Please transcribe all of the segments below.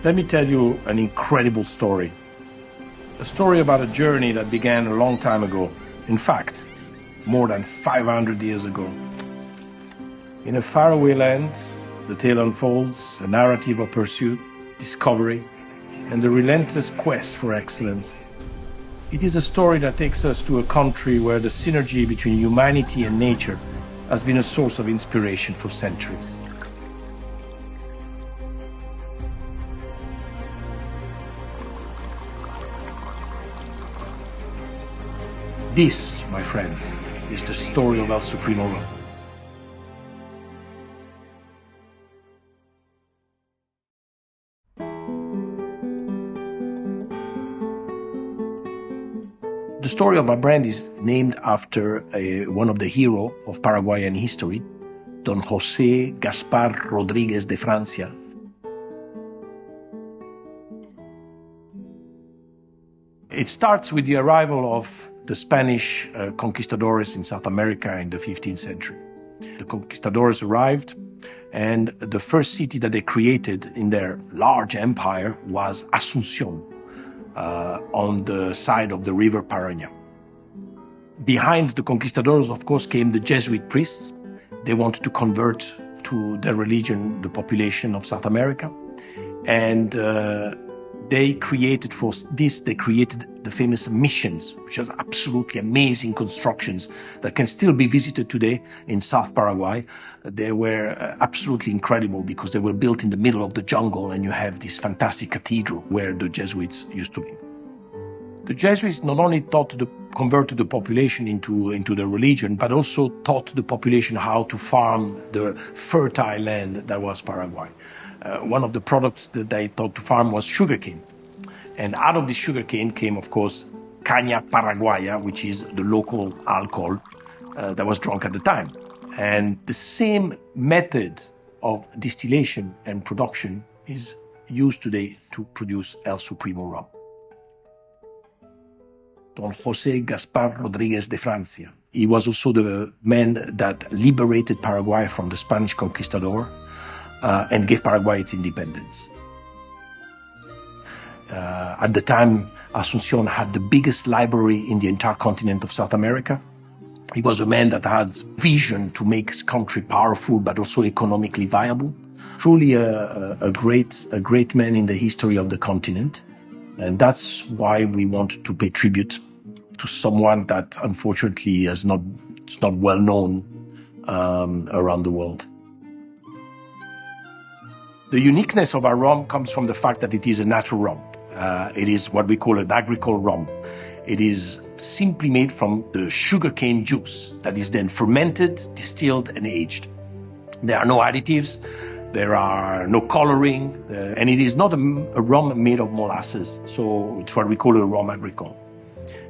Let me tell you an incredible story. A story about a journey that began a long time ago. In fact, more than 500 years ago. In a faraway land, the tale unfolds a narrative of pursuit, discovery, and the relentless quest for excellence. It is a story that takes us to a country where the synergy between humanity and nature has been a source of inspiration for centuries. This, my friends, is the story of El Supremo rum. The story of our brand is named after one of the heroes of Paraguayan history, Don José Gaspar Rodríguez de Francia. It starts with the arrival of the Spanish conquistadores in South America in the 15th century. The conquistadores arrived, and the first city that they created in their large empire was Asunción, on the side of the river Paraná. Behind the conquistadors, of course, came the Jesuit priests. They wanted to convert to their religion the population of South America, and they created the famous missions, which are absolutely amazing constructions that can still be visited today in South Paraguay. They were absolutely incredible because they were built in the middle of the jungle, and you have this fantastic cathedral where the Jesuits used to live. The Jesuits not only taught to convert the population into the religion, but also taught the population how to farm the fertile land that was Paraguay. One of the products that they taught to farm was sugarcane. And out of the sugarcane came, of course, caña paraguaya, which is the local alcohol that was drunk at the time. And the same method of distillation and production is used today to produce El Supremo rum. Don José Gaspar Rodríguez de Francia. He was also the man that liberated Paraguay from the Spanish conquistador and gave Paraguay its independence. At the time, Asunción had the biggest library in the entire continent of South America. He was a man that had vision to make his country powerful, but also economically viable. Truly a great man in the history of the continent. And that's why we want to pay tribute to someone that unfortunately is not well known around the world. The uniqueness of our rum comes from the fact that it is a natural rum. It is what we call an agricole rum. It is simply made from the sugarcane juice that is then fermented, distilled, and aged. There are no additives, there are no coloring, and it is not a rum made of molasses. So it's what we call a rum agricole.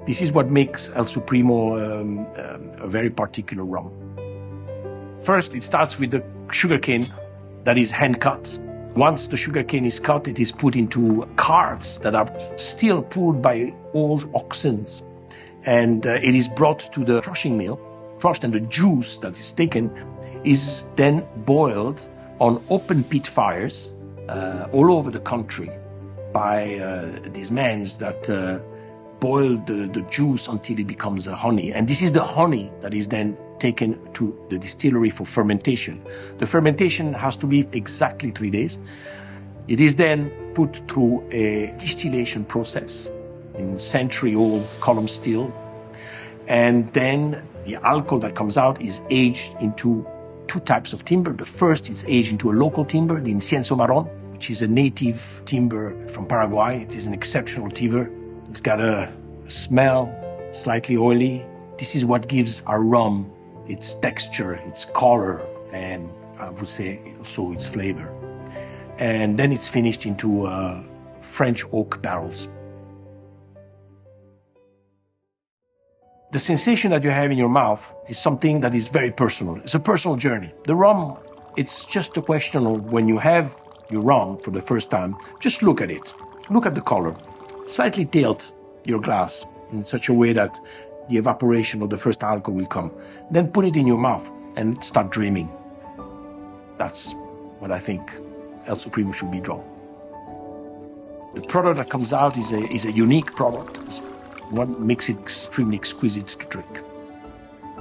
This is what makes El Supremo a very particular rum. First, it starts with the sugarcane that is hand cut. Once the sugarcane is cut, it is put into carts that are still pulled by old oxen. And it is brought to the crushing mill, crushed, and the juice that is taken is then boiled on open pit fires all over the country by these men that boil the juice until it becomes a honey. And this is the honey that is then taken to the distillery for fermentation. The fermentation has to be exactly 3 days. It is then put through a distillation process in century-old column steel. And then the alcohol that comes out is aged into 2 types of timber. The first is aged into a local timber, the incienso marrón, which is a native timber from Paraguay. It is an exceptional timber. It's got a smell, slightly oily. This is what gives our rum its texture, its color, and I would say also its flavor. And then it's finished into French oak barrels. The sensation that you have in your mouth is something that is very personal. It's a personal journey. The rum, it's just a question of when you have your rum for the first time, just look at it. Look at the color. Slightly tilt your glass in such a way that the evaporation of the first alcohol will come. Then put it in your mouth and start dreaming. That's what I think El Supremo should be drawn. The product that comes out is a unique product. It's what makes it extremely exquisite to drink.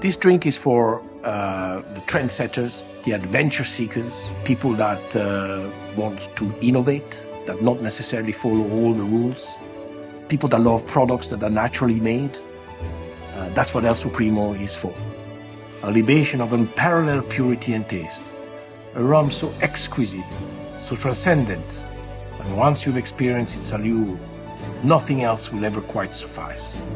This drink is for the trendsetters, the adventure seekers, people that want to innovate, that not necessarily follow all the rules, people that love products that are naturally made. That's what El Supremo is for. A libation of unparalleled purity and taste. A rum so exquisite, so transcendent, and once you've experienced its allure, nothing else will ever quite suffice.